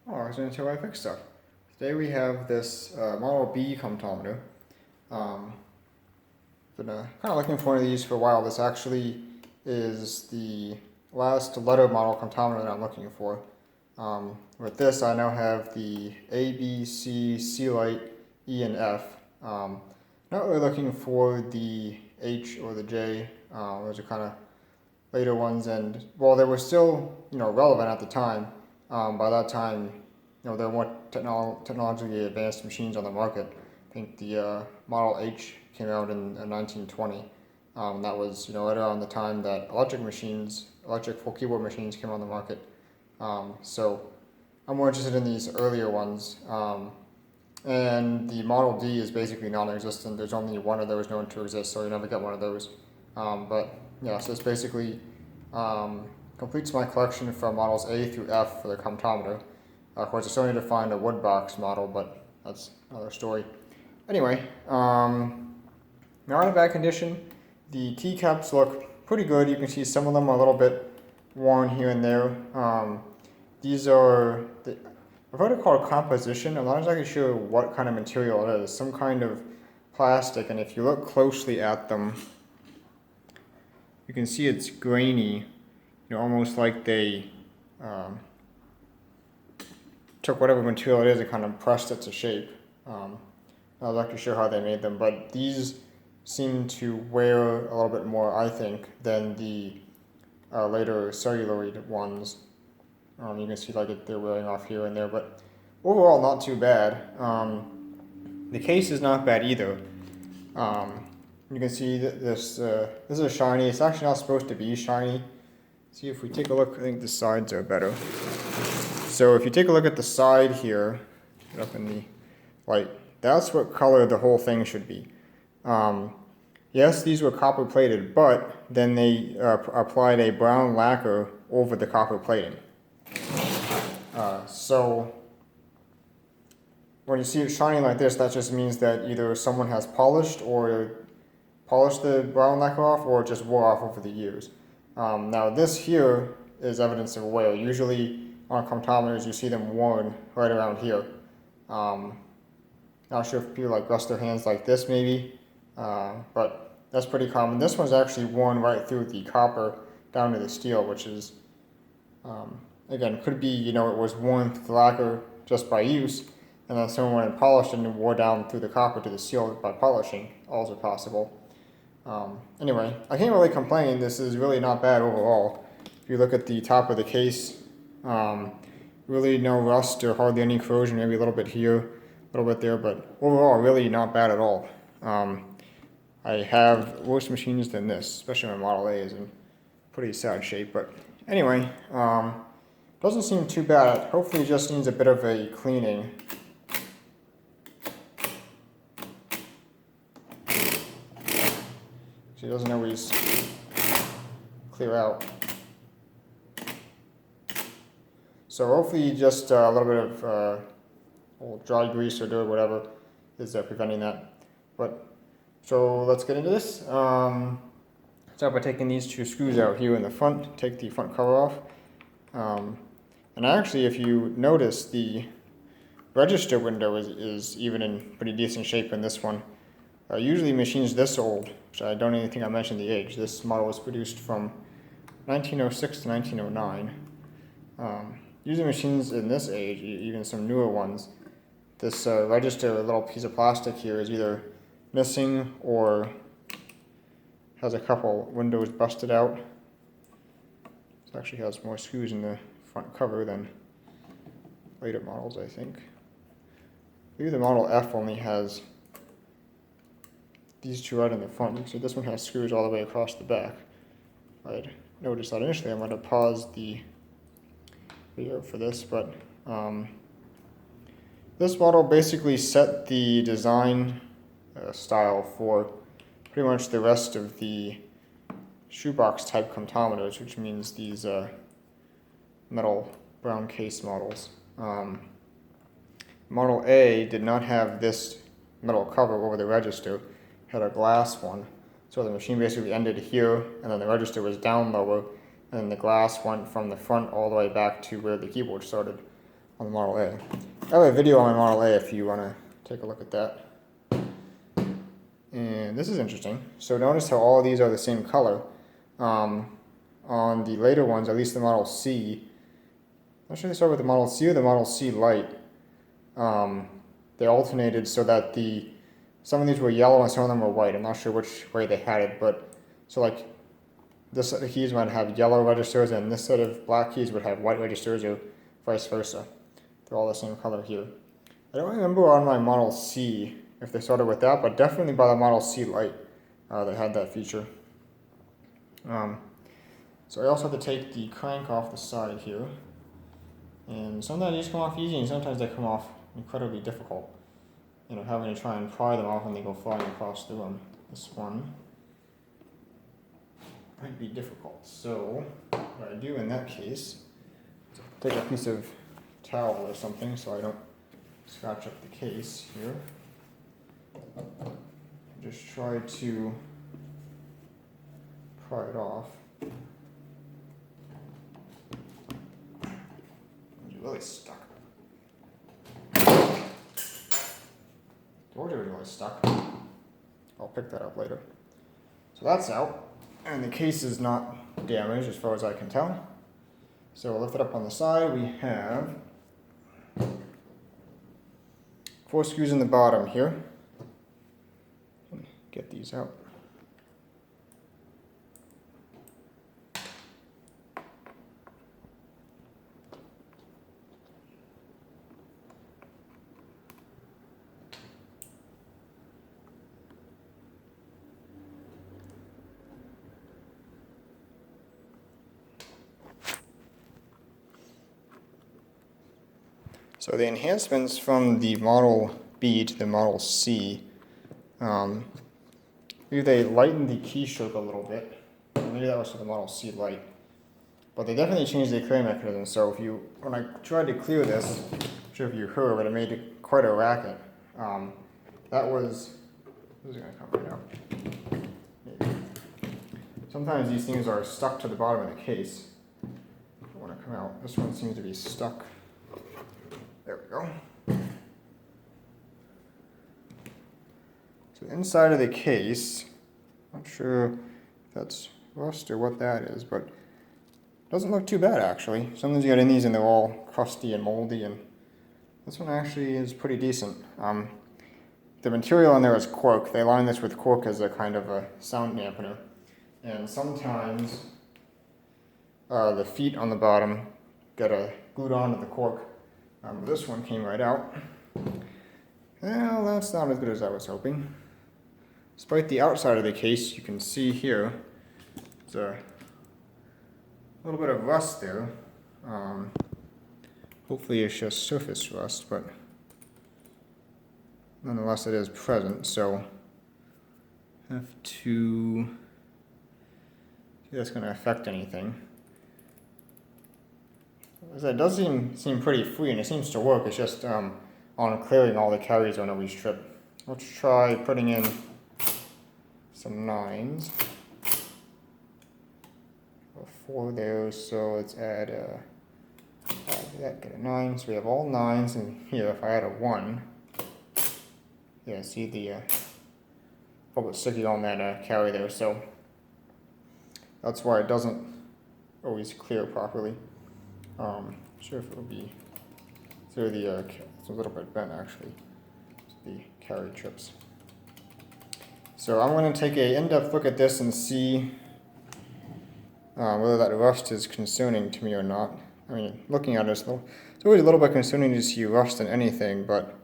Oh, I was going to tell you I fixed stuff. Today we have this Model B comptometer. Been kind of looking for one of these for a while. This actually is the last letter model comptometer that I'm looking for. With this, I now have the A, B, C, C lite, E, and F. Not really looking for the H or the J. Those are kind of later ones, and while they were still, relevant at the time, by that time, there were more technologically advanced machines on the market. I think the Model H came out in 1920. That was, right around the time that electric full keyboard machines came on the market. So I'm more interested in these earlier ones. And the Model D is basically non-existent. There's only one of those known to exist, so you never get one of those. But yeah, so this basically completes my collection from models A through F for the comptometer. Of course, I still need to find a wood box model, but that's another story. Anyway, they're in bad condition. The keycaps look pretty good. You can see some of them are a little bit worn here and there. These are, I've heard it called composition. I'm not exactly sure what kind of material it is. Some kind of plastic, and if you look closely at them, you can see it's grainy, almost like they took whatever material it is and kind of pressed it to shape. I'm not actually sure how they made them, but these seem to wear a little bit more, I think, than the later celluloid ones. You can see they're wearing off here and there, but overall not too bad. The case is not bad either. You can see that this is shiny. It's actually not supposed to be shiny. See, if we take a look, I think the sides are better. So if you take a look at the side here, up in the light, that's what color the whole thing should be. Yes, these were copper plated, but then they applied a brown lacquer over the copper plating. So when you see it shining like this, that just means that either someone has polished the brown lacquer off, or it just wore off over the years. Now this here is evidence of wear. Usually on comptometers you see them worn right around here. Not sure if people rest their hands like this maybe, but that's pretty common. This one's actually worn right through the copper down to the steel, which is, again, could be, it was worn through the lacquer just by use, and then someone went and polished it and wore down through the copper to the steel by polishing. Also possible. Anyway, I can't really complain. This is really not bad overall. If you look at the top of the case, really no rust or hardly any corrosion, maybe a little bit here, a little bit there, but overall really not bad at all. I have worse machines than this, especially my Model A is in pretty sad shape, but anyway, doesn't seem too bad. Hopefully it just needs a bit of a cleaning. So it doesn't always clear out. So hopefully just a little bit of old dry grease or dirt, whatever, is preventing that. But so let's get into this. Start by taking these two screws out here in the front. Take the front cover off. And actually, if you notice, the register window is even in pretty decent shape in this one. Usually machines this old, which I don't even think I mentioned the age. This model was produced from 1906 to 1909. Usually machines in this age, even some newer ones, this register, little piece of plastic here, is either missing or has a couple windows busted out. It actually has more screws in the front cover than later models, I think. I believe the Model F only has these two right in the front, so this one has screws all the way across the back. I'd noticed that initially. I'm going to pause the video for this, but this model basically set the design style for pretty much the rest of the shoebox type comptometers, which means these metal brown case models. Model A did not have this metal cover over the register, had a glass one. So the machine basically ended here, and then the register was down lower, and then the glass went from the front all the way back to where the keyboard started. on the Model A. I have a video on my Model A if you want to take a look at that. And this is interesting. So notice how all of these are the same color. On the later ones, at least the Model C, I'm not sure they start with the Model C or the Model C Lite. They alternated so that some of these were yellow and some of them were white. I'm not sure which way they had it, but so like this set of keys might have yellow registers and this set of black keys would have white registers, or vice versa. They're all the same color here. I don't remember on my Model C if they started with that, but definitely by the Model C Lite they had that feature. So I also have to take the crank off the side here. And sometimes these come off easy and sometimes they come off incredibly difficult. You know, having to try and pry them off when they go flying across the room. This one might be difficult. So what I do in that case, take a piece of towel or something so I don't scratch up the case here. Just try to pry it off. It's really stuck. Told you it was really stuck. I'll pick that up later. So that's out, and the case is not damaged as far as I can tell. So we'll lift it up on the side. We have 4 screws in the bottom here. Get these out. So the enhancements from the Model B to the Model C, maybe they lightened the keystroke a little bit. Maybe that was for the Model C Lite. But they definitely changed the clear mechanism. So when I tried to clear this, I'm not sure if you heard, but it made quite a racket. This is going to come right out. Maybe. Sometimes these things are stuck to the bottom of the case. If I want to come out, this one seems to be stuck. There we go. So inside of the case, not sure if that's rust or what that is, but it doesn't look too bad actually. Sometimes you get in these and they're all crusty and moldy, and this one actually is pretty decent. The material in there is cork. They line this with cork as a kind of a sound dampener. And sometimes the feet on the bottom get glued onto the cork. This one came right out. Well, that's not as good as I was hoping. Despite the outside of the case, you can see here, there's a little bit of rust there. Hopefully it's just surface rust, but nonetheless it is present, so have to see if that's going to affect anything. It does seem pretty free, and it seems to work. It's just on clearing all the carries on every strip. Let's try putting in some 9s. 4 there, so let's add that, get a 9. So we have all 9s, and here if I add a 1, yeah, see the a little bit sticky on that carry there, so that's why it doesn't always clear properly. I'm sure if it will be through it's a little bit bent actually, the carry trips. So I'm going to take an in-depth look at this and see whether that rust is concerning to me or not. I mean, looking at it, it's always a little bit concerning to see rust in anything, but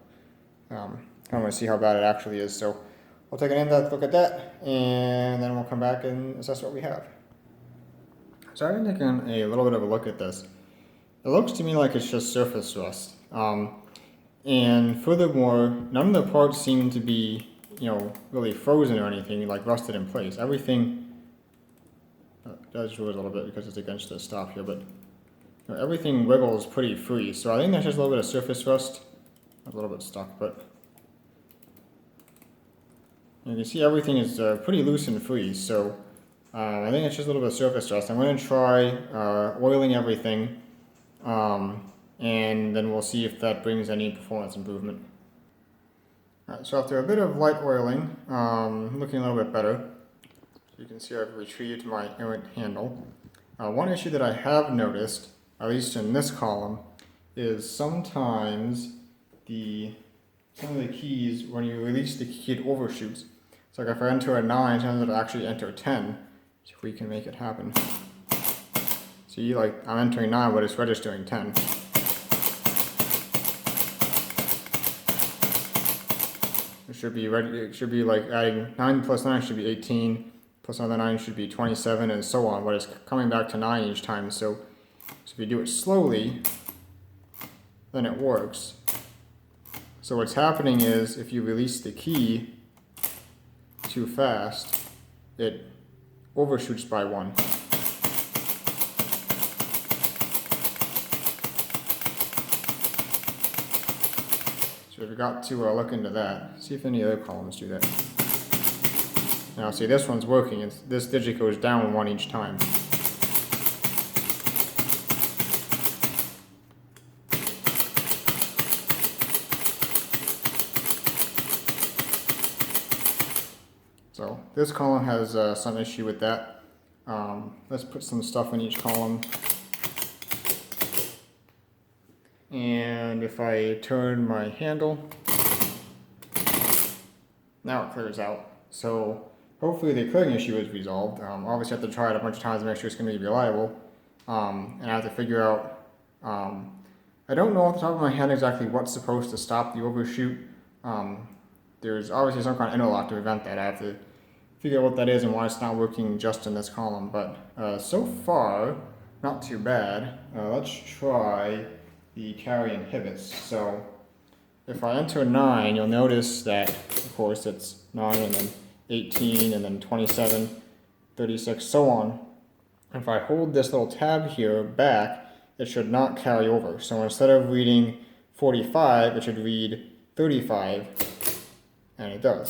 I'm going to see how bad it actually is. So I'll take an in-depth look at that, and then we'll come back and assess what we have. So I've been taking a little bit of a look at this. It looks to me like it's just surface rust. And furthermore, none of the parts seem to be, really frozen or anything, like rusted in place. Everything does roll a little bit because it's against the stop here, but everything wiggles pretty free. So I think that's just a little bit of surface rust, a little bit stuck, but you can see everything is pretty loose and free. So I think it's just a little bit of surface rust. I'm going to try oiling everything. and then we'll see if that brings any performance improvement. Alright, so after a bit of light oiling, looking a little bit better. You can see I've retrieved my errant handle. One issue that I have noticed, at least in this column, is sometimes some of the keys, when you release the key, it overshoots. So like if I enter a 9, it turns out to actually enter a 10. See if we can make it happen. See, like I'm entering 9, but it's registering 10. It should be like adding 9 plus 9 should be 18, plus another 9 should be 27, and so on, but it's coming back to 9 each time. So if you do it slowly, then it works. So what's happening is if you release the key too fast, it overshoots by 1. So we've got to look into that, see if any other columns do that. Now see, this one's working. This digit goes down 1 each time. So this column has some issue with that. Let's put some stuff in each column. And if I turn my handle, now it clears out. So hopefully the clearing issue is resolved. Obviously I have to try it a bunch of times to make sure it's going to be reliable. And I have to figure out, I don't know off the top of my head exactly what's supposed to stop the overshoot. There's obviously some kind of interlock to prevent that. I have to figure out what that is and why it's not working just in this column. But so far, not too bad. Let's try the carry inhibits. So if I enter 9, you'll notice that, of course, it's 9 and then 18 and then 27, 36, so on. If I hold this little tab here back, it should not carry over. So instead of reading 45, it should read 35, and it does.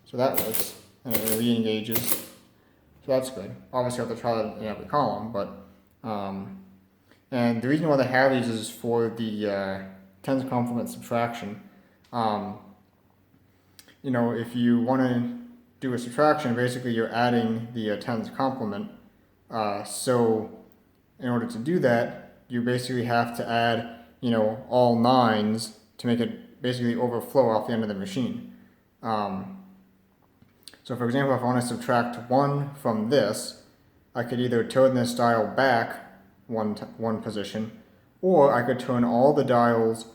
So that works, and it re-engages. So that's good. Obviously I have to try that in every column, but and the reason why they have these is for the tens complement subtraction. You know, if you want to do a subtraction, basically you're adding the tens complement. So in order to do that, you basically have to add, you know, all 9s to make it basically overflow off the end of the machine. So for example, if I want to subtract 1 from this, I could either turn this dial back one position, or I could turn all the dials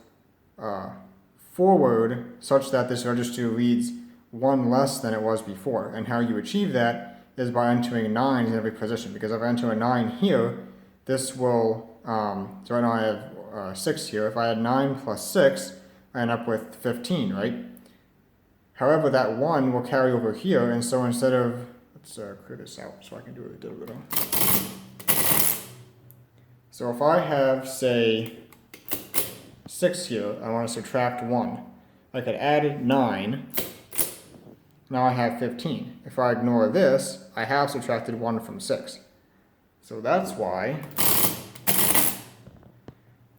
forward such that this register reads 1 less than it was before. And how you achieve that is by entering 9s in every position, because if I enter a 9 here, this will, so right now I have 6 here. If I add 9 plus 6, I end up with 15, right? However, that 1 will carry over here, and so instead of, let's clear this out so I can do it a little bit. So if I have, say, 6 here, I want to subtract 1. I could add 9, now I have 15. If I ignore this, I have subtracted 1 from 6. So that's why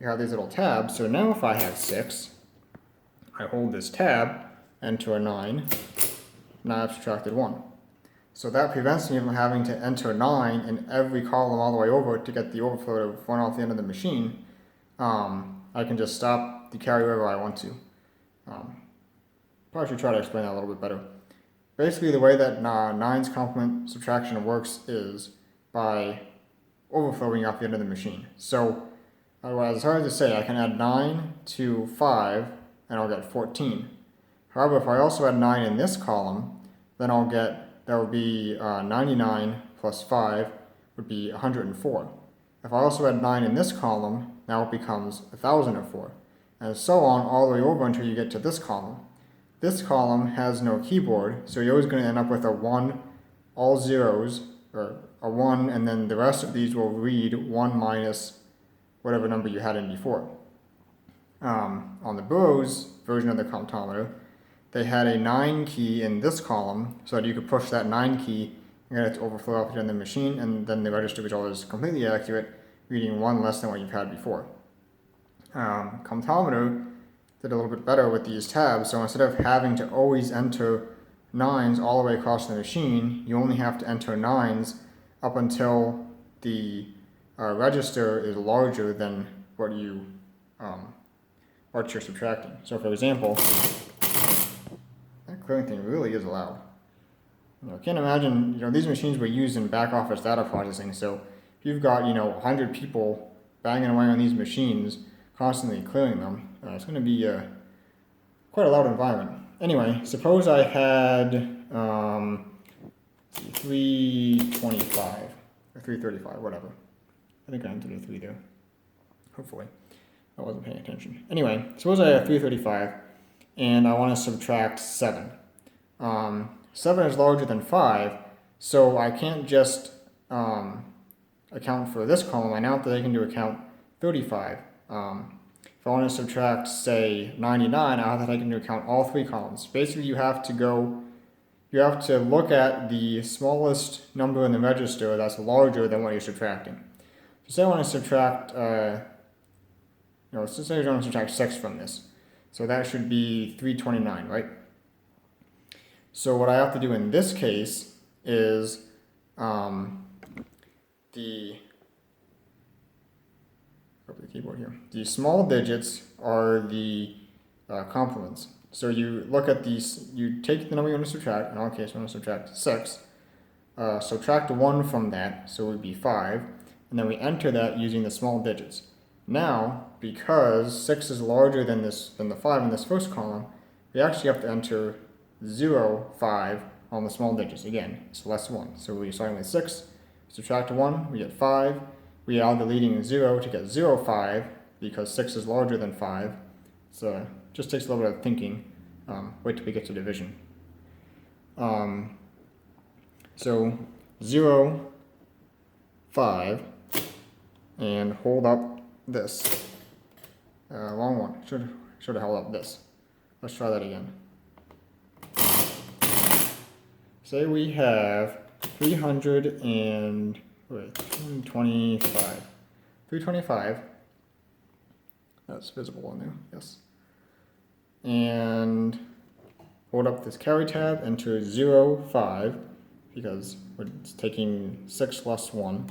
you have these little tabs. So now if I have 6, I hold this tab, enter a 9, now I've subtracted 1. So that prevents me from having to enter 9 in every column all the way over to get the overflow to run off the end of the machine. I can just stop the carry wherever I want to. Probably should try to explain that a little bit better. Basically, the way that 9's complement subtraction works is by overflowing off the end of the machine. So, as hard to say, I can add 9 to 5, and I'll get 14. However, if I also add 9 in this column, then I'll get, that would be 99 plus 5 would be 104. If I also add 9 in this column, now it becomes 1004. And so on all the way over until you get to this column. This column has no keyboard, so you're always going to end up with a 1, all zeros, or a 1, and then the rest of these will read 1 minus whatever number you had in before. On the Bose version of the Comptometer, they had a 9 key in this column so that you could push that 9 key and get it to overflow out in the machine, and then the register result is completely accurate, reading 1 less than what you've had before. Comptometer did a little bit better with these tabs, so instead of having to always enter 9s all the way across the machine, you only have to enter 9s up until the register is larger than what you're subtracting. So for example, that clearing thing really is loud. I can't imagine, these machines were used in back office data processing, so if you've got, 100 people banging away on these machines, constantly clearing them, it's going to be quite a loud environment. Anyway, suppose I had 325, or 335, whatever. I think I entered a 3 there, hopefully. I wasn't paying attention. Anyway, suppose I have 335, and I want to subtract 7. 7 is larger than 5, so I can't just account for this column. I now have to take into account 35. If I want to subtract, say, 99, I'll have to take into account all 3 columns. Basically, you have to look at the smallest number in the register that's larger than what you're subtracting. So say I want to subtract, let's just say I want to subtract 6 from this. So that should be 329, right? So what I have to do in this case is the small digits are the complements. So you look at these, you take the number you want to subtract, in our case we want to subtract 6, subtract 1 from that, so it would be 5, and then we enter that using the small digits. Now, because 6 is larger than the 5 in this first column, we actually have to enter 0, 5 on the small digits. Again, it's less 1. So we're starting with 6, subtract 1, we get 5. We add the leading 0 to get 0, 5, because 6 is larger than 5. So just takes a little bit of thinking. Wait till we get to division. So 0, 5, and hold up this. Wrong one. Should have held up this. Let's try that again. Say we have 325. 325. That's visible on there, yes. And hold up this carry tab, enter 0, 5, because we're taking 6 less 1.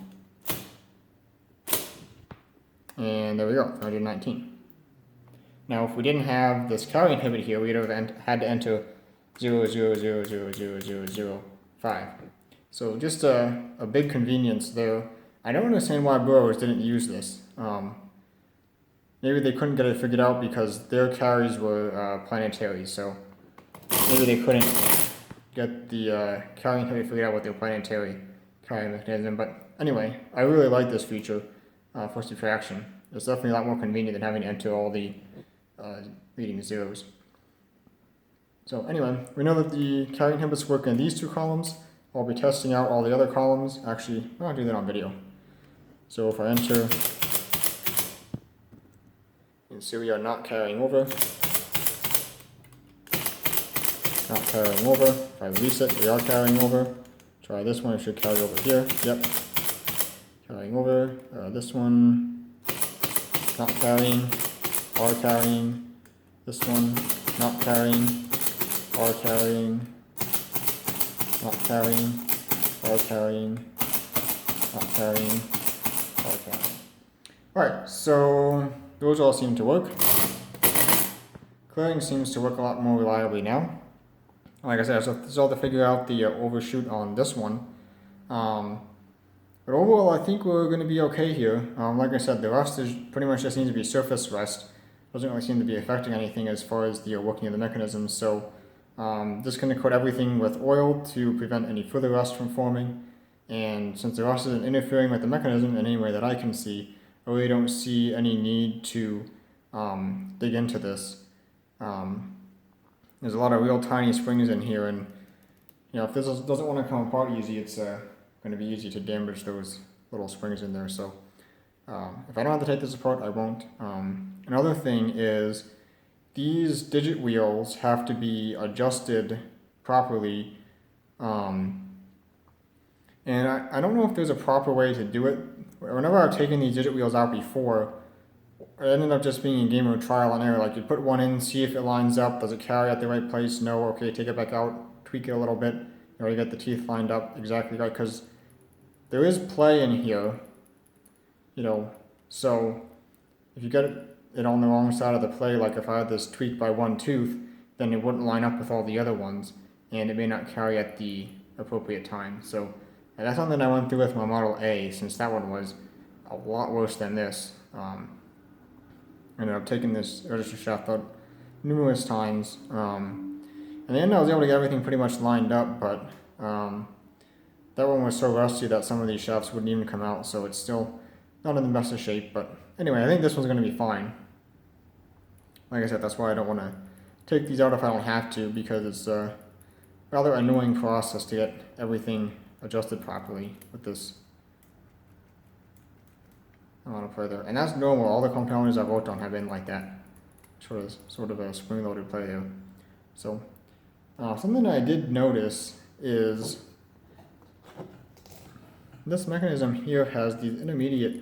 And there we go, 319. Now, if we didn't have this carry inhibitor here, we'd have had to enter 0, 0, 0, 0, 0, 0, 0, 5. So just a big convenience there. I don't understand why brewers didn't use this. Maybe they couldn't get it figured out because their carries were planetary, so maybe they couldn't get the carry inhibitor figured out with their planetary carry mechanism. But anyway, I really like this feature for subtraction. It's definitely a lot more convenient than having to enter all the leading zeros. So anyway, we know that the carry inhibitors work in these 2 columns. I'll be testing out all the other columns. Actually, I'll do that on video. So if I enter, you can see we are not carrying over. Not carrying over. If I reset, we are carrying over. Try this one, it should carry over here. Yep. Carrying over. This one, not carrying. Are carrying. This one, not carrying. Are carrying. Not carrying, are carrying, not carrying, are carrying. Alright, so those all seem to work. Clearing seems to work a lot more reliably now. Like I said, so this is all to figure out the overshoot on this one. But overall, I think we're going to be okay here. Like I said, the rust is pretty much just needs to be surface rust. Doesn't really seem to be affecting anything as far as the working of the mechanism. So just going to coat everything with oil to prevent any further rust from forming. And since the rust isn't interfering with the mechanism in any way that I can see, I really don't see any need to dig into this. There's a lot of real tiny springs in here, and if this doesn't want to come apart easy, it's going to be easy to damage those little springs in there. So if I don't have to take this apart, I won't. Another thing is these digit wheels have to be adjusted properly And I don't know if there's a proper way to do it. Whenever I've taken these digit wheels out before, it ended up just being a game of trial and error. Like you put one in, see if it lines up, does it carry at the right place? No, okay, take it back out, tweak it a little bit, you already get the teeth lined up exactly right, because there is play in here, you know, so if you get it on the wrong side of the play, like if I had this tweaked by one tooth, then it wouldn't line up with all the other ones, and it may not carry at the appropriate time. So that's something I went through with my Model A, since that one was a lot worse than this. I ended up taking this register shaft out numerous times. In the end, I was able to get everything pretty much lined up, but that one was so rusty that some of these shafts wouldn't even come out, so it's still not in the best of shape. But anyway, I think this one's going to be fine. Like I said, that's why I don't want to take these out if I don't have to, because it's a rather annoying process to get everything adjusted properly with this amount of play there. And that's normal. All the Comptometers I've worked on have been like that. Sort of a spring-loaded play there. So something I did notice is this mechanism here has these intermediate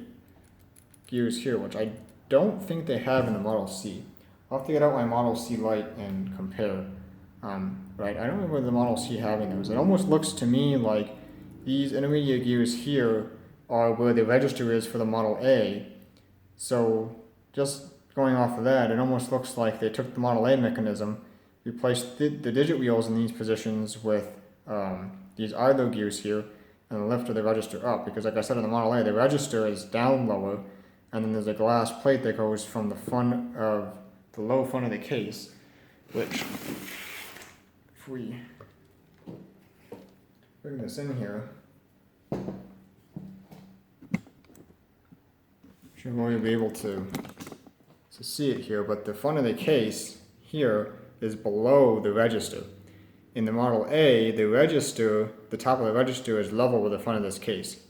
gears here, which I don't think they have in the Model C. I'll have to get out my Model C Lite and compare. But I don't remember the Model C having those. It almost looks to me like these intermediate gears here are where the register is for the Model A. So just going off of that, it almost looks like they took the Model A mechanism, replaced the digit wheels in these positions with these idler gears here, and lifted the register up. Because like I said in the Model A, the register is down lower, and then there's a glass plate that goes from the front of the low front of the case, which, if we bring this in here, should really be able to see it here, but the front of the case here is below the register. In the Model A, the register, the top of the register is level with the front of this case.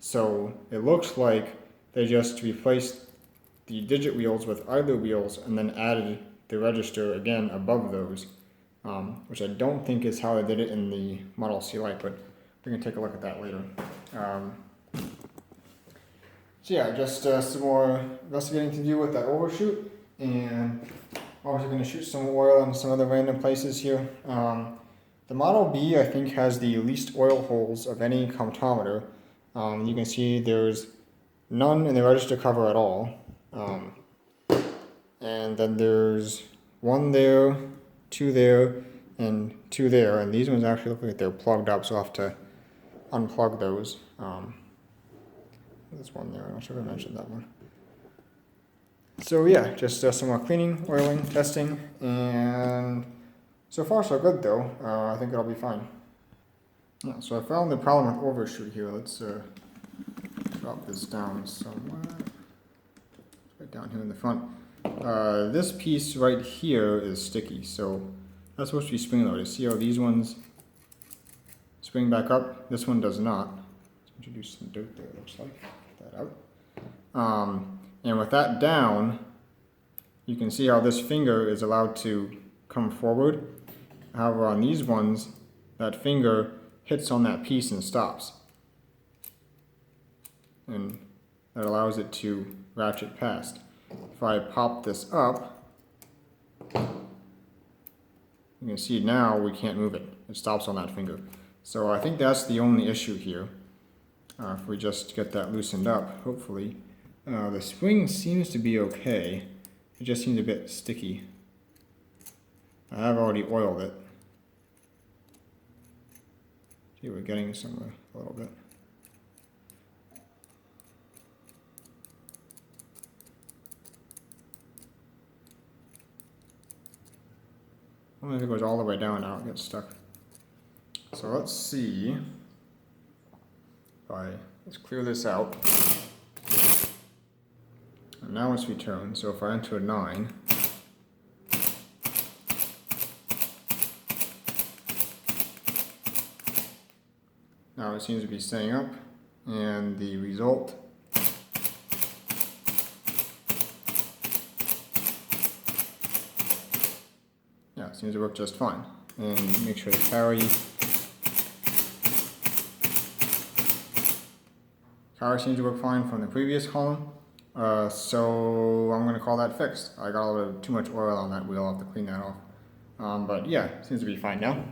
So it looks like they just replaced the digit wheels with idler wheels and then added the register again above those, which I don't think is how they did it in the Model C Lite, but we can take a look at that later. So yeah, just some more investigating to do with that overshoot, and obviously going to shoot some oil in some other random places here. The Model B, I think, has the least oil holes of any comptometer. You can see there's none in the register cover at all. And then there's one there, two there, and two there. And these ones actually look like they're plugged up, so I'll have to unplug those. There's one there, I'm not sure if I mentioned that one. So yeah, just some more cleaning, oiling, testing, and so far so good though. I think it'll be fine. Yeah, so I found the problem with overshoot here. Let's drop this down somewhere. Right down here in the front. This piece right here is sticky, so that's supposed to be spring loaded. See how these ones spring back up? This one does not. Let's introduce some dirt there, it looks like. Get that out. And with that down, you can see how this finger is allowed to come forward. However, on these ones, that finger hits on that piece and stops. And that allows it to ratchet past. If I pop this up, you can see now we can't move it. It stops on that finger. So I think that's the only issue here. If we just get that loosened up, hopefully. The spring seems to be okay. It just seems a bit sticky. I have already oiled it. See, we're getting somewhere a little bit. Only if it goes all the way down now, it gets stuck. So let's see. Let's clear this out. And now it's returned, so if I enter a 9, now it seems to be staying up, and the result it seems to work just fine. And make sure to carry carry seems to work fine from the previous column. So I'm going to call that fixed. I got a little bit too much oil on that wheel. I'll have to clean that off. But yeah, seems to be fine now.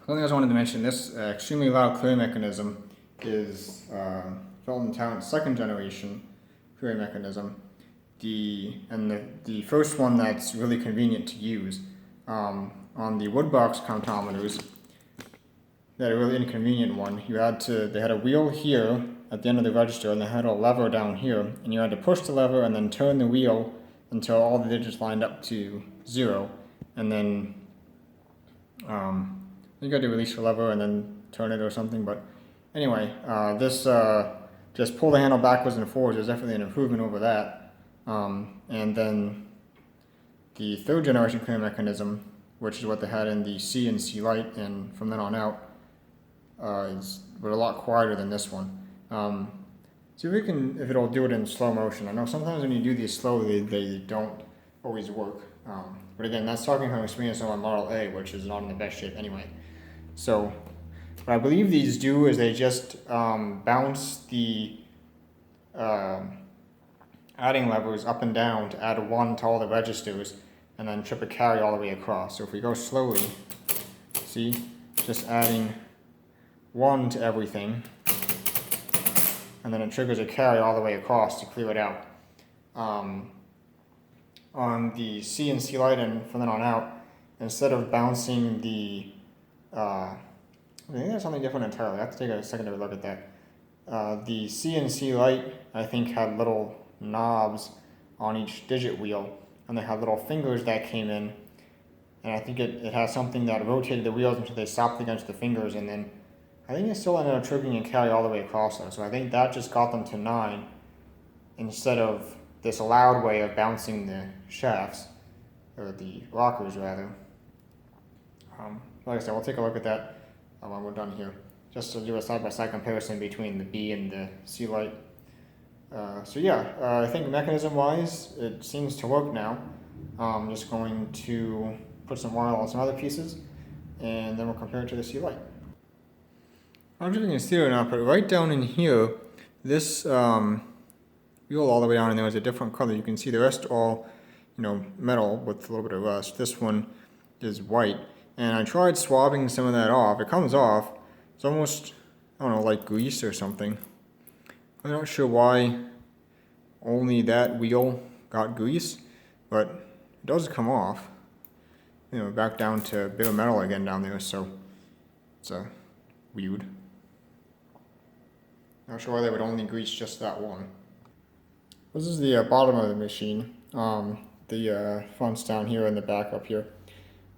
Something else I wanted to mention, this extremely loud clear mechanism is Felton Tarrant's second generation clear mechanism. The first one that's really convenient to use. On the woodbox comptometers, they had a really inconvenient one. They had a wheel here at the end of the register, and they had a lever down here, and you had to push the lever and then turn the wheel until all the digits lined up to 0, and then you got to release the lever and then turn it or something. But anyway, this just pull the handle backwards and forwards is definitely an improvement over that. And then the third generation clear mechanism, which is what they had in the C and C Lite, and from then on out, was a lot quieter than this one. See if it'll do it in slow motion. I know sometimes when you do these slowly, they don't always work. But again, that's talking from experience on my Model A, which is not in the best shape anyway. So what I believe these do is they just bounce the adding levers up and down to add 1 to all the registers, and then trip a carry all the way across. So if we go slowly, see, just adding 1 to everything, and then it triggers a carry all the way across to clear it out. On the C and C Lite and from then on out, instead of bouncing the, I think that's something different entirely. I have to take a secondary look at that. The C and C Lite, I think, had little knobs on each digit wheel, and they had little fingers that came in, and I think it has something that rotated the wheels until they stopped against the fingers, and then I think it still ended up triggering and carry all the way across though. So I think that just got them to 9 instead of this allowed way of bouncing the shafts, or the rockers rather. Like I said, we'll take a look at that when we're done here, just to do a side-by-side comparison between the B and the C Lite. So yeah, I think mechanism-wise, it seems to work now. I'm just going to put some oil on some other pieces, and then we'll compare it to the C Lite. I don't know if you can see it or not, but right down in here, this wheel all the way down in there is a different color. You can see the rest all, metal with a little bit of rust. This one is white, and I tried swabbing some of that off. It comes off. It's almost, I don't know, like grease or something. I'm not sure why only that wheel got grease, but it does come off. Back down to bare metal again down there, so it's weird. Not sure why they would only grease just that one. This is the bottom of the machine. The front's down here and the back up here.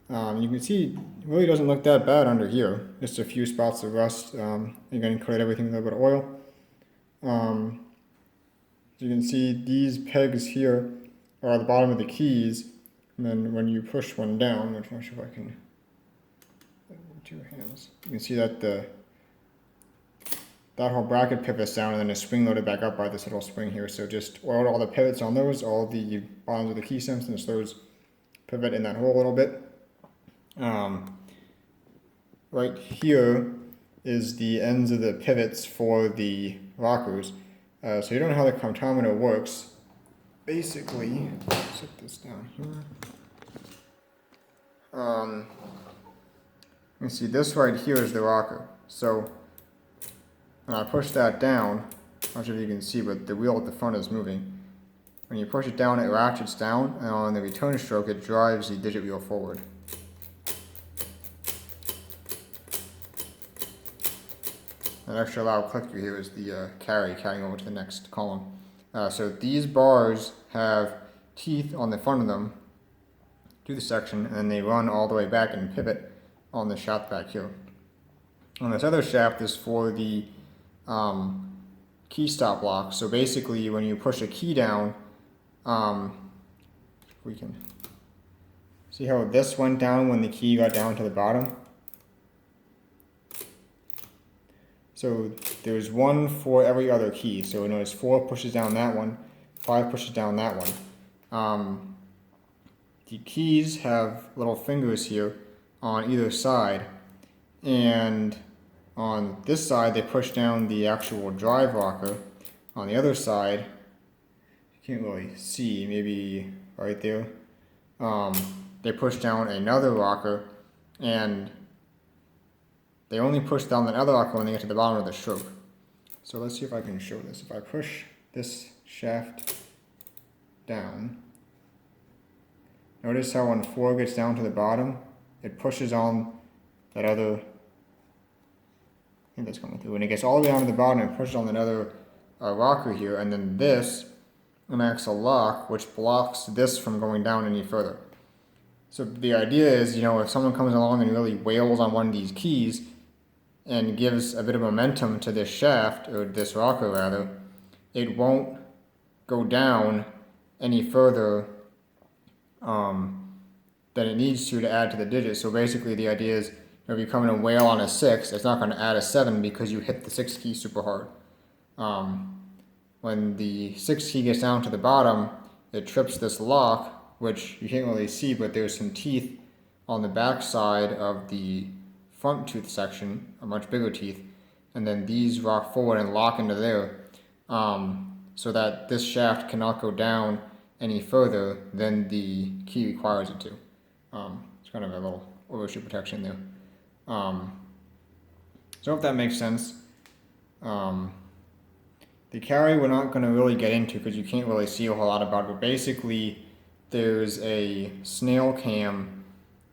You can see it really doesn't look that bad under here. Just a few spots of rust. Again, coat everything with a little bit of oil. You can see these pegs here are at the bottom of the keys, and then when you push one down, which I'm not sure if I can, with 2 hands, you can see that that whole bracket pivots down, and then it's spring loaded back up by this little spring here. So just oil all the pivots on those, all the bottoms of the key stems, and those pivot in that hole a little bit. Right here is the ends of the pivots for the rockers. So you don't know how the comptometer works. Basically, set this down here. You can see this right here is the rocker. So when I push that down, I'm not sure if you can see, but the wheel at the front is moving. When you push it down, it ratchets down, and on the return stroke, it drives the digit wheel forward. That extra loud click you hear is the carrying over to the next column. So these bars have teeth on the front of them to the section, and then they run all the way back and pivot on the shaft back here. On this other shaft is for the key stop lock. So basically, when you push a key down, we can see how this went down when the key got down to the bottom. So there's one for every other key. So notice 4 pushes down that one, 5 pushes down that one. The keys have little fingers here on either side, and on this side they push down the actual drive rocker. On the other side, you can't really see, maybe right there, they push down another rocker, and they only push down that other rocker when they get to the bottom of the stroke. So let's see if I can show this. If I push this shaft down, notice how when 4 gets down to the bottom, it pushes on that other, I think that's coming through. When it gets all the way down to the bottom, it pushes on another rocker here, and then this enacts a lock which blocks this from going down any further. So the idea is, if someone comes along and really wails on one of these keys and gives a bit of momentum to this shaft, or this rocker rather, it won't go down any further than it needs to add to the digits. So basically the idea is, if you come in and wail on a 6, it's not going to add a 7 because you hit the 6 key super hard. When the 6 key gets down to the bottom, it trips this lock, which you can't really see, but there's some teeth on the back side of the front tooth section, a much bigger teeth, and then these rock forward and lock into there, so that this shaft cannot go down any further than the key requires it to. It's kind of a little overshoot protection there. So I hope that makes sense. The carry we're not going to really get into because you can't really see a whole lot about it, but basically there's a Snail Cam.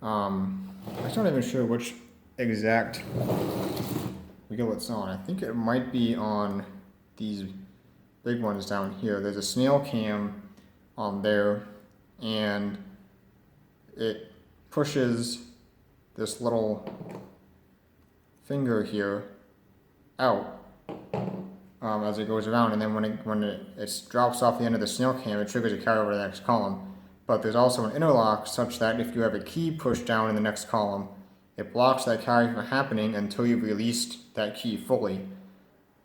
I'm not even sure which exact wheel it's on. I think it might be on these big ones down here. There's a Snail Cam on there, and it pushes this little finger here out as it goes around, and then when it drops off the end of the Snail Cam, it triggers a carry over to the next column. But there's also an interlock such that if you have a key pushed down in the next column, it blocks that carry from happening until you've released that key fully.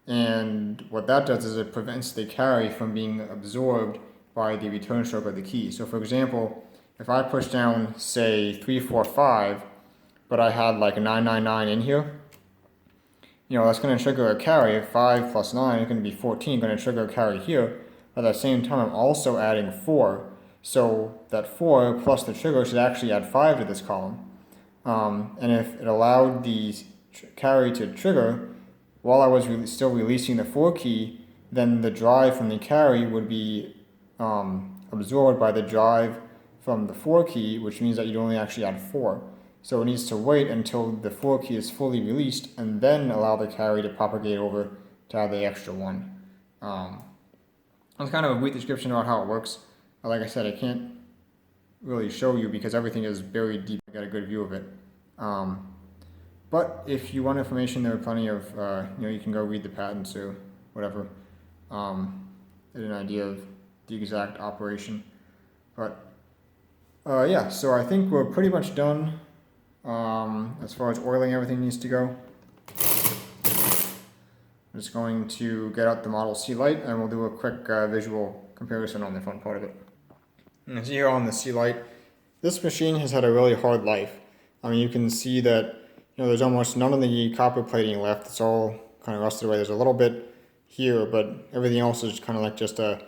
And what that does is it prevents the carry from being absorbed by the return stroke of the key. So for example, if I push down, say, 3, 4, 5, but I had like a 9, 9, 9 in here, that's going to trigger a carry. 5 plus 9 is going to be 14, going to trigger a carry here. But at the same time, I'm also adding 4. So that 4 plus the trigger should actually add 5 to this column. And if it allowed the carry to trigger while I was still releasing the 4 key, then the drive from the carry would be absorbed by the drive from the 4 key, which means that you'd only actually add 4. So it needs to wait until the 4 key is fully released and then allow the carry to propagate over to add the extra 1. That's kind of a brief description about how it works. Like I said, I can't really show you because everything is buried deep. I got a good view of it. But if you want information, there are plenty of, you can go read the patents or whatever, get an idea of the exact operation. But yeah, so I think we're pretty much done as far as oiling everything needs to go. I'm just going to get out the Model C Lite and we'll do a quick visual comparison on the front part of it. And as here on the C Lite, this machine has had a really hard life. I mean, you can see that there's almost none of the copper plating left. It's all kind of rusted away. There's a little bit here, but everything else is kind of like just a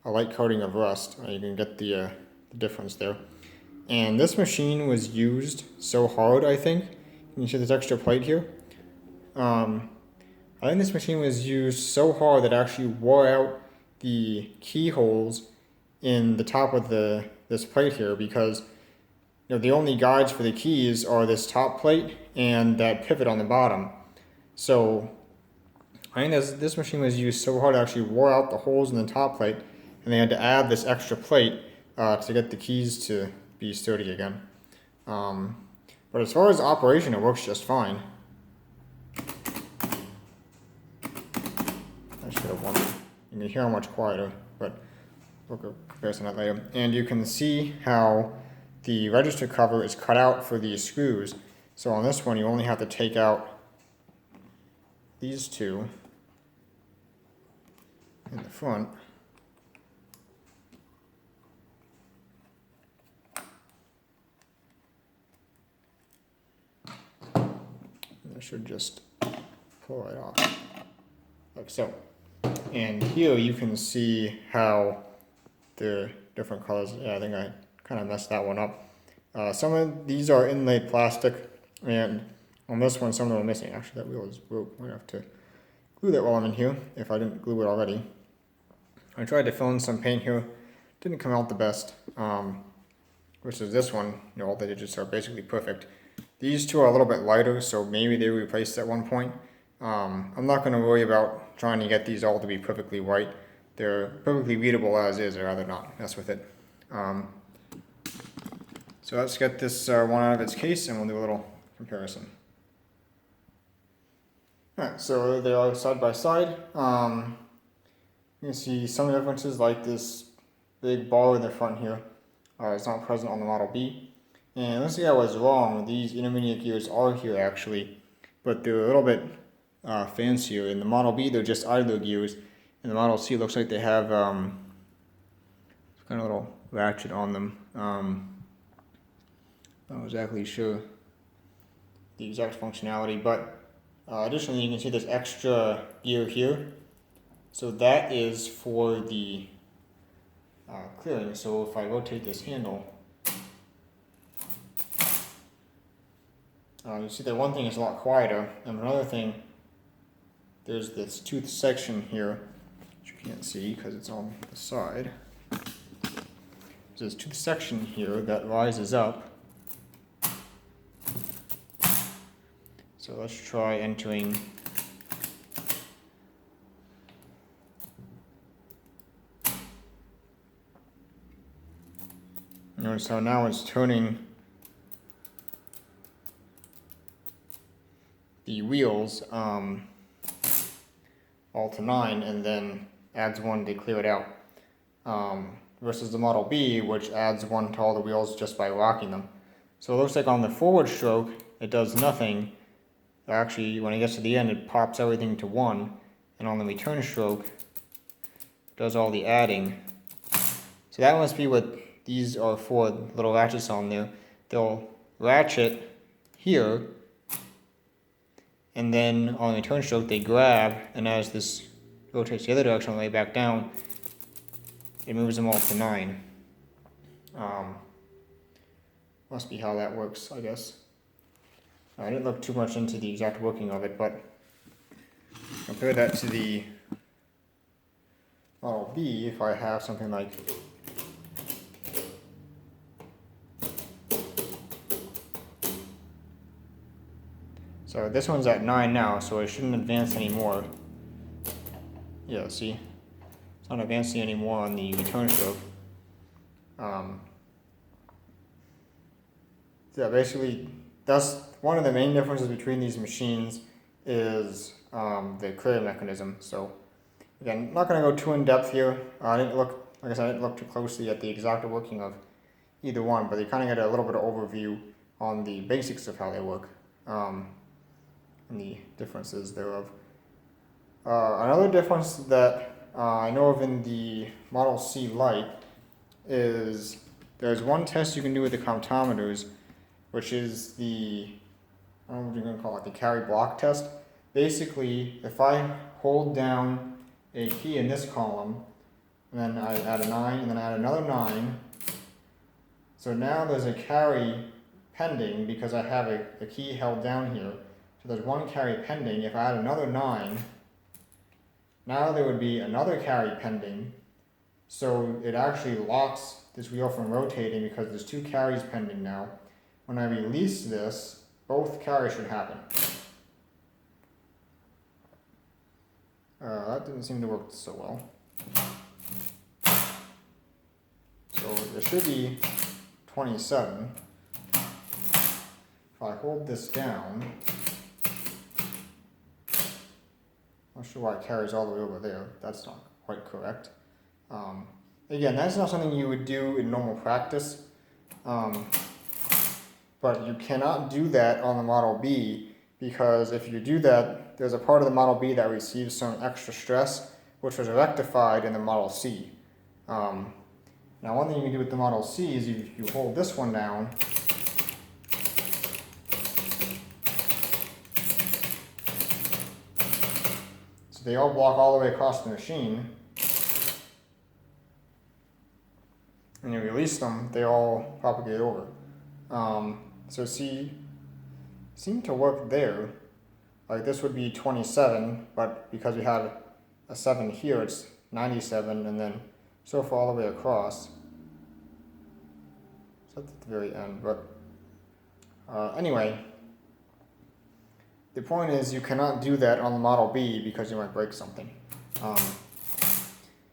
light coating of rust. You can get the difference there. And this machine was used so hard, I think. Can you see this extra plate here? I think this machine was used so hard that it actually wore out the keyholes in the top of this plate here, because the only guides for the keys are this top plate and that pivot on the bottom. So I think this machine was used so hard it actually wore out the holes in the top plate, and they had to add this extra plate to get the keys to be sturdy again. But as far as operation, it works just fine. I should have won. You can hear how much quieter, but we'll go comparison that later. And you can see how the register cover is cut out for these screws. So on this one, you only have to take out these two in the front. should just pull it off, like so. And here you can see how the different colors, yeah, I think I kind of messed that one up. Some of these are inlaid plastic, and on this one, some of them are missing. Actually, that wheel is broke. I'm going to have to glue that while I'm in here, if I didn't glue it already. I tried to fill in some paint here. Didn't come out the best. Versus this one, you know, all the digits are basically perfect. These two are a little bit lighter, so maybe they were replaced at one point. I'm not going to worry about trying to get these all to be perfectly white. They're perfectly readable as is, I'd rather not mess with it. So let's get this one out of its case and we'll do a little comparison. Alright, so they are side by side. You can see some differences, like this big bar in the front here. It's not present on the Model B. And let's see, I was wrong. These intermediate gears are here actually, but they're a little bit fancier. In the Model B, they're just idler gears. In the Model C, it looks like they have kind of a little ratchet on them. Not exactly sure the exact functionality, but additionally, you can see this extra gear here. So that is for the clearing. So if I rotate this handle, you see that one thing is a lot quieter, and another thing, there's this tooth section here, which you can't see because it's on the side. There's this tooth section here that rises up. So let's try entering notice how now it's turning the wheels all to 9 and then adds 1 to clear it out. Versus the Model B, which adds 1 to all the wheels just by locking them. So it looks like on the forward stroke, it does nothing. Actually, when it gets to the end, it pops everything to 1, and on the return stroke, it does all the adding. So that must be what these are for, little ratchets on there. They'll ratchet here, and then on the return stroke, they grab, and as this rotates the other direction on the way back down, it moves them all to 9. Must be how that works, I guess. I didn't look too much into the exact working of it, but compare that to the Model B. If I have something like so this one's at 9 now, so it shouldn't advance anymore. Yeah, see? It's not advancing anymore on the return stroke. Yeah, basically, that's one of the main differences between these machines is the clear mechanism. So again, I'm not going to go too in depth here. I didn't look, like I said, I didn't look too closely at the exact working of either one, but you kind of get a little bit of overview on the basics of how they work and the differences thereof. Another difference that I know of in the Model C Lite is there's one test you can do with the comptometers, which is the, I don't know what you're going to call it, the carry block test. Basically, if I hold down a key in this column, and then I add a 9, and then I add another 9, so now there's a carry pending because I have a key held down here. So there's one carry pending. If I add another 9, now there would be another carry pending. So it actually locks this wheel from rotating because there's 2 carries pending now. When I release this, both carries should happen. That didn't seem to work so well. So there should be 27. If I hold this down, I'm not sure why it carries all the way over there. That's not quite correct. Again, that's not something you would do in normal practice. But you cannot do that on the Model B because if you do that, there's a part of the Model B that receives some extra stress, which was rectified in the Model C. Now, one thing you can do with the Model C is you hold this one down, So they all walk all the way across the machine. And you release them, they all propagate over. So see, seem to work there. Like this would be 27, but because we had a 7 here, it's 97, and then so far all the way across. So that's at the very end, but anyway, the point is you cannot do that on the Model B because you might break something.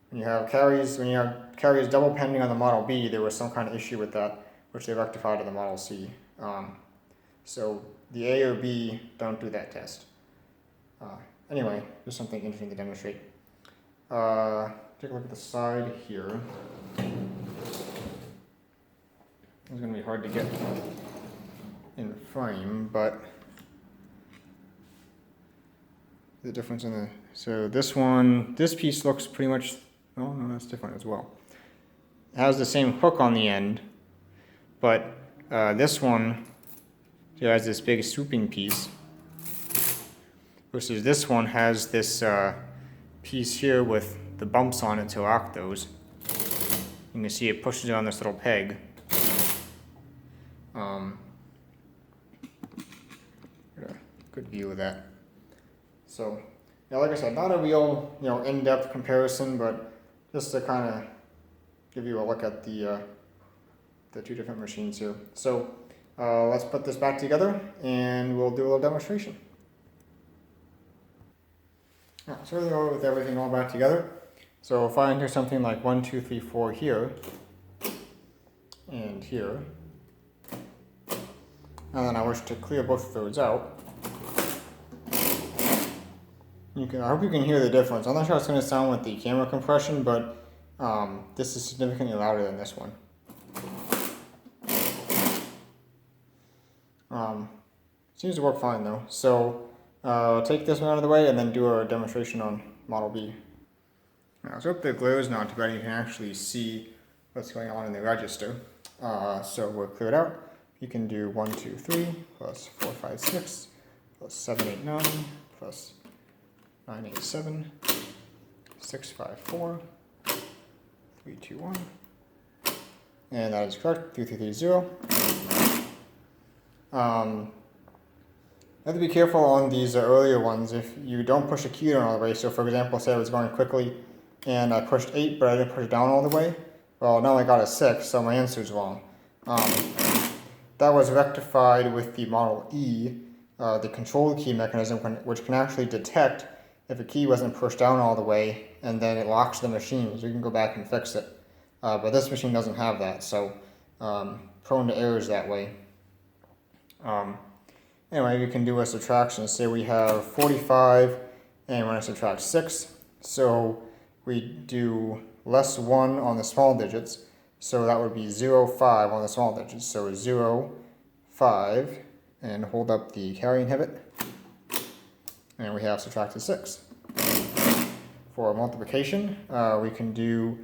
When you have carries double pending on the Model B, there was some kind of issue with that, which they rectified in the Model C. So the A or B don't do that test. Anyway, just something interesting to demonstrate. Take a look at the side here. It's going to be hard to get in frame, but the difference in the, so this piece looks pretty much, oh no, that's different as well. It has the same hook on the end, but this one has this big swooping piece, versus this one has this piece here with the bumps on it to lock those. You can see it pushes it on this little peg. Get a good view of that. So, yeah, like I said, not a real in-depth comparison, but just to kind of give you a look at the two different machines here. So let's put this back together and we'll do a little demonstration. So we'll go with everything all back together. So if I enter something like 1, 2, 3, 4 here, and here, and then I wish to clear both of those out, I hope you can hear the difference. I'm not sure how it's going to sound with the camera compression, but this is significantly louder than this one. Seems to work fine though. So take this one out of the way and then do a demonstration on Model B. So if the glare is not too bad, you can actually see what's going on in the register. So we'll clear it out. You can do 1, 2, 3 plus 4, 5, 6 plus 7, 8, 9 plus 9, 8, 7 6, 5, 4 3, 2, 1, and that is correct. 3, 3, 3, 0. You have to be careful on these earlier ones if you don't push the key down all the way. So for example, say I was going quickly and I pushed 8 but I didn't push it down all the way. Well, now I got a 6, so my answer is wrong. That was rectified with the Model E, the control key mechanism, which can actually detect if a key wasn't pushed down all the way, and then it locks the machine, so you can go back and fix it. But this machine doesn't have that, so prone to errors that way. Anyway, we can do a subtraction. Say we have 45 and we want to subtract 6. So we do less 1 on the small digits. So that would be 0, 5 on the small digits. So 0, 5, and hold up the carry inhibit. And we have subtracted 6. For multiplication, we can do,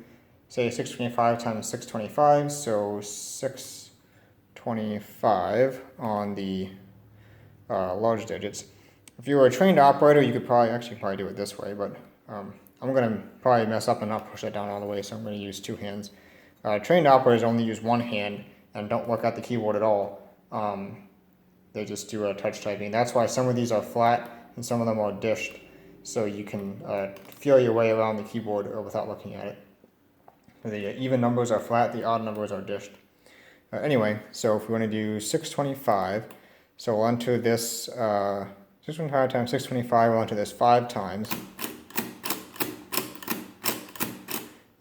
say, 625 times 625. So 625 on the large digits. If you were a trained operator, you could probably do it this way, but I'm going to probably mess up and not push that down all the way, so I'm going to use 2 hands. Trained operators only use 1 hand and don't look at the keyboard at all. They just do touch typing. That's why some of these are flat and some of them are dished, so you can feel your way around the keyboard without looking at it. The even numbers are flat, the odd numbers are dished. Anyway, so if we want to do 625, so we'll enter this 625 times 625, we'll enter this 5 times.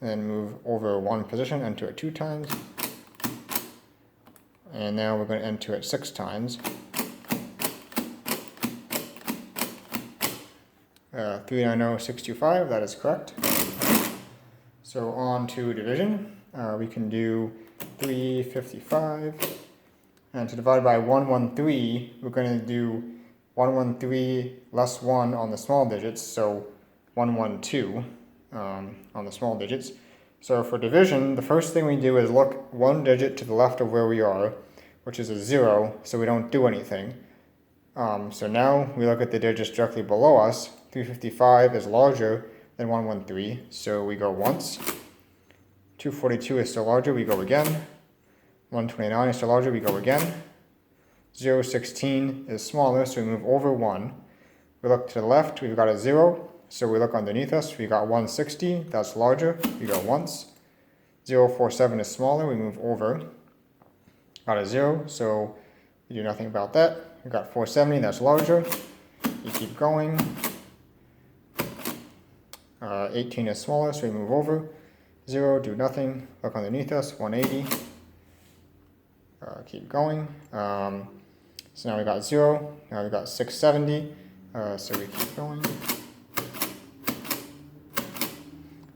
Then move over 1 position, enter it 2 times. And now we're going to enter it 6 times. 390625, that is correct. So on to division. We can do 355. And to divide by 113, we're going to do 113 less 1 on the small digits, so 112 on the small digits. So for division, the first thing we do is look 1 digit to the left of where we are, which is a 0, so we don't do anything. So now we look at the digits directly below us, 355 is larger than 113, so we go once. 242 is still larger, we go again. 129 is still larger, we go again. 016 is smaller, so we move over 1. We look to the left, we've got a 0, so we look underneath us, we got 160, that's larger, we go once. 047 is smaller, we move over. Got a 0, so we do nothing about that. We've got 470, that's larger. You keep going. 18 is smaller, so we move over. 0, do nothing. Look underneath us, 180. Keep going. So now we got 0. Now we got 670. So we keep going.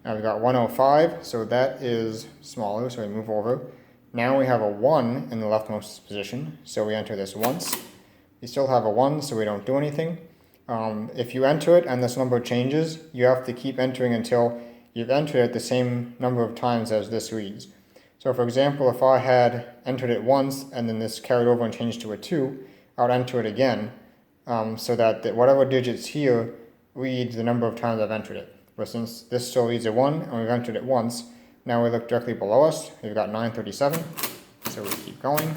Now we got 105, so that is smaller, so we move over. Now we have a 1 in the leftmost position, so we enter this once. We still have a 1, so we don't do anything. If you enter it and this number changes, you have to keep entering until you've entered it the same number of times as this reads. So for example, if I had entered it once and then this carried over and changed to a 2, I would enter it again, so that whatever digits here reads the number of times I've entered it. But since this still reads a 1 and we've entered it once, now we look directly below us, we've got 937, so we keep going.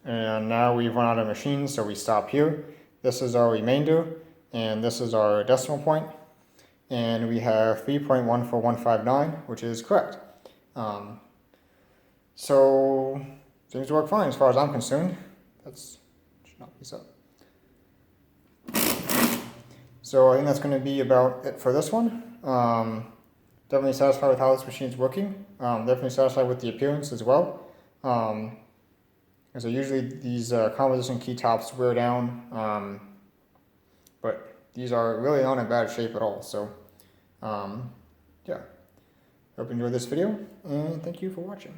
And now we've run out of machines, so we stop here. This is our remainder, and this is our decimal point. And we have 3.14159, which is correct. So seems to work fine as far as I'm concerned. That's should not be so. So I think that's going to be about it for this one. Definitely satisfied with how this machine is working. Definitely satisfied with the appearance as well. So usually these composition key tops wear down, but these are really not in bad shape at all. So yeah, hope you enjoyed this video, and thank you for watching.